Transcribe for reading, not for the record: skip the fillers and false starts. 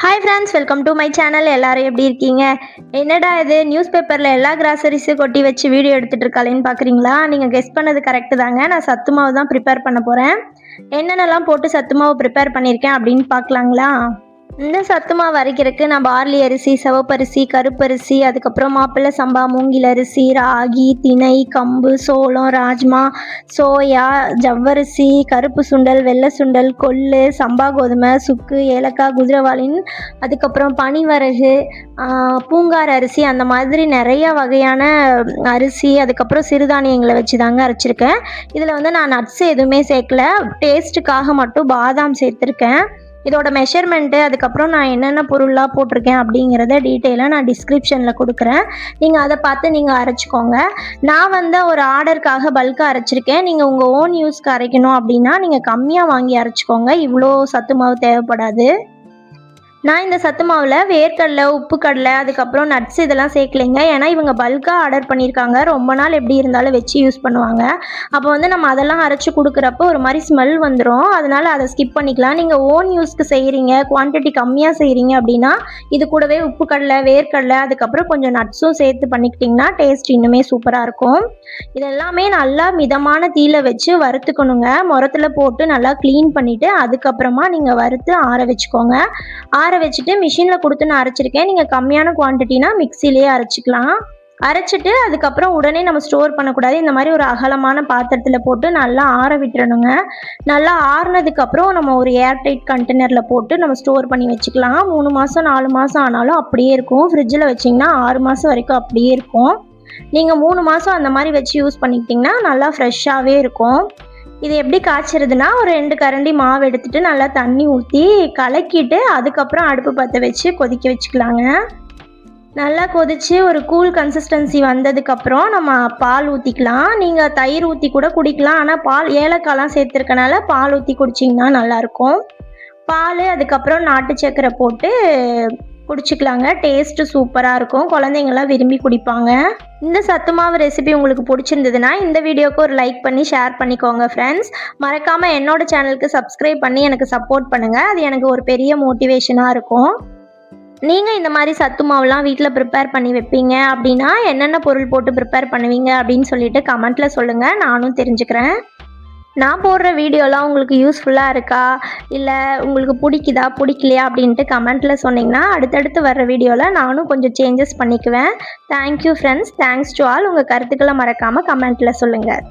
Hi friends, welcome to my channel. எல்லாரும் எப்படி இருக்கீங்க? என்னடா இது நியூஸ் பேப்பரில் எல்லா கிராசரிஸும் கொட்டி வச்சு வீடியோ எடுத்துகிட்டு இருக்காளேன்னு பார்க்குறீங்களா? நீங்கள் கெஸ் பண்ணது கரெக்டு தாங்க. நான் சத்து மாவு தான் ப்ரிப்பேர் பண்ண போகிறேன். என்னென்னலாம் போட்டு சத்து மாவு ப்ரிப்பேர் பண்ணியிருக்கேன் அப்படின்னு பார்க்கலாங்களா? இந்த சத்து மாவு அரைக்கிறதுக்கு நான் பார்லி அரிசி, சிவப்பரிசி, கருப்பரிசி, அதுக்கப்புறம் மாப்பிள்ளை சம்பா, மூங்கில் அரிசி, ராகி, திணை, கம்பு, சோளம், ராஜ்மா, சோயா, ஜவ்வரிசி, கருப்பு சுண்டல், வெள்ளை சுண்டல், கொள்ளு, சம்பா கோதுமை, சுக்கு, ஏலக்காய், குதிரைவாளின், அதுக்கப்புறம் பனிவரகு, பூங்கார் அரிசி, அந்த மாதிரி நிறைய வகையான அரிசி, அதுக்கப்புறம் சிறுதானியங்களை வச்சு தாங்க அரைச்சிருக்கேன். இதில் வந்து நான் நட்ஸ் எதுவுமே சேர்க்கல. டேஸ்ட்டுக்காக மட்டும் பாதாம் சேர்த்துருக்கேன். இதோட மெஷர்மெண்ட்டு, அதுக்கப்புறம் நான் என்னென்ன பொருள்லாம் போட்டிருக்கேன் அப்படிங்கிறத டீட்டெயிலாக நான் டிஸ்கிரிப்ஷனில் கொடுக்குறேன். நீங்கள் அதை பார்த்து நீங்கள் அரைச்சிக்கோங்க. நான் வந்து ஒரு ஆர்டருக்காக பல்காக அரைச்சிருக்கேன். நீங்கள் உங்கள் ஓன் யூஸ்க்கு அரைக்கணும் அப்படின்னா நீங்கள் கம்மியாக வாங்கி அரைச்சிக்கோங்க. இவ்வளோ சத்து மாவு தேவைப்படாது. நான் இந்த சத்து மாவில் வேர்க்கடலை, உப்பு கடலை, அதுக்கப்புறம் நட்ஸ் இதெல்லாம் சேர்க்கலைங்க. ஏன்னா இவங்க பல்காக ஆர்டர் பண்ணியிருக்காங்க. ரொம்ப நாள் எப்படி இருந்தாலும் வச்சு யூஸ் பண்ணுவாங்க. அப்போ வந்து நம்ம அதெல்லாம் அரைச்சி கொடுக்குறப்போ ஒரு மாதிரி ஸ்மெல் வந்துடும். அதனால் அதை ஸ்கிப் பண்ணிக்கலாம். நீங்கள் ஓன் யூஸ்க்கு செய்கிறீங்க, குவான்டிட்டி கம்மியாக செய்கிறீங்க அப்படின்னா இது கூடவே உப்பு கடலை, வேர்க்கடலை, அதுக்கப்புறம் கொஞ்சம் நட்ஸும் சேர்த்து பண்ணிக்கிட்டிங்கன்னா டேஸ்ட் இன்னுமே சூப்பராக இருக்கும். இதெல்லாமே நல்லா மிதமான தீயில வச்சு வறுத்துக்கணுங்க. முரத்தில் போட்டு நல்லா க்ளீன் பண்ணிவிட்டு அதுக்கப்புறமா நீங்கள் வறுத்து ஆற வச்சுக்கோங்க. ஆற வச்சுட்டு மிஷினில் கொடுத்து நான் அரைச்சிருக்கேன். நீங்கள் கம்மியான குவான்டிட்டினா மிக்சிலேயே அரைச்சிக்கலாம். அரைச்சிட்டு அதுக்கப்புறம் உடனே நம்ம ஸ்டோர் பண்ணக்கூடாது. இந்த மாதிரி ஒரு அகலமான பாத்திரத்தில் போட்டு நல்லா ஆற விட்டுறணுங்க. நல்லா ஆறுனதுக்கப்புறம் நம்ம ஒரு ஏர்டைட் கண்டெய்னரில் போட்டு நம்ம ஸ்டோர் பண்ணி வச்சுக்கலாம். 3 மாதம் 4 மாதம் ஆனாலும் அப்படியே இருக்கும். ஃப்ரிட்ஜில் வச்சிங்கன்னா 6 மாதம் வரைக்கும் அப்படியே இருக்கும். நீங்கள் 3 மாதம் அந்த மாதிரி வச்சு யூஸ் பண்ணிக்கிட்டிங்கன்னா நல்லா ஃப்ரெஷ்ஷாகவே இருக்கும். இது எப்படி காய்ச்சறதுனா, ஒரு 2 கரண்டி மாவு எடுத்துகிட்டு நல்லா தண்ணி ஊற்றி கலக்கிட்டு அதுக்கப்புறம் அடுப்பு பற்ற வச்சு கொதிக்க வச்சுக்கலாங்க. நல்லா கொதித்து ஒரு கூல் கன்சிஸ்டன்சி வந்ததுக்கப்புறம் நம்ம பால் ஊற்றிக்கலாம். நீங்கள் தயிர் ஊற்றி கூட குடிக்கலாம். ஆனால் பால் ஏலக்காய்லாம் சேர்த்துருக்கனால பால் ஊற்றி குடிச்சிங்கன்னா நல்லாயிருக்கும். பால், அதுக்கப்புறம் நாட்டு சர்க்கரை போட்டு குடிச்சிக்கலாங்க. டேஸ்ட்டு சூப்பராக இருக்கும். குழந்தைங்கள்லாம் விரும்பி குடிப்பாங்க. இந்த சத்து மாவு ரெசிபி உங்களுக்கு பிடிச்சிருந்ததுன்னா இந்த வீடியோவுக்கு ஒரு லைக் பண்ணி ஷேர் பண்ணிக்கோங்க ஃப்ரெண்ட்ஸ். மறக்காமல் என்னோடய சேனலுக்கு சப்ஸ்கிரைப் பண்ணி எனக்கு சப்போர்ட் பண்ணுங்கள். அது எனக்கு ஒரு பெரிய மோட்டிவேஷனாக இருக்கும். நீங்கள் இந்த மாதிரி சத்து மாவுலாம் வீட்டில் ப்ரிப்பேர் பண்ணி வைப்பீங்க அப்படின்னா என்னென்ன பொருள் போட்டு ப்ரிப்பேர் பண்ணுவீங்க அப்படின்னு சொல்லிட்டு கமெண்ட்டில் சொல்லுங்கள். நானும் தெரிஞ்சுக்கிறேன். நான் போடுற வீடியோலாம் உங்களுக்கு யூஸ்ஃபுல்லாக இருக்கா, இல்லை உங்களுக்கு பிடிக்குதா பிடிக்கலையா அப்படின்ட்டு கமெண்ட்டில் சொன்னிங்கன்னா அடுத்தடுத்து வர்ற வீடியோவில் நானும் கொஞ்சம் சேஞ்சஸ் பண்ணிக்குவேன். Thank you friends. Thanks to all. உங்கள் கருத்துக்களை மறக்காமல் கமெண்ட்டில் சொல்லுங்கள்.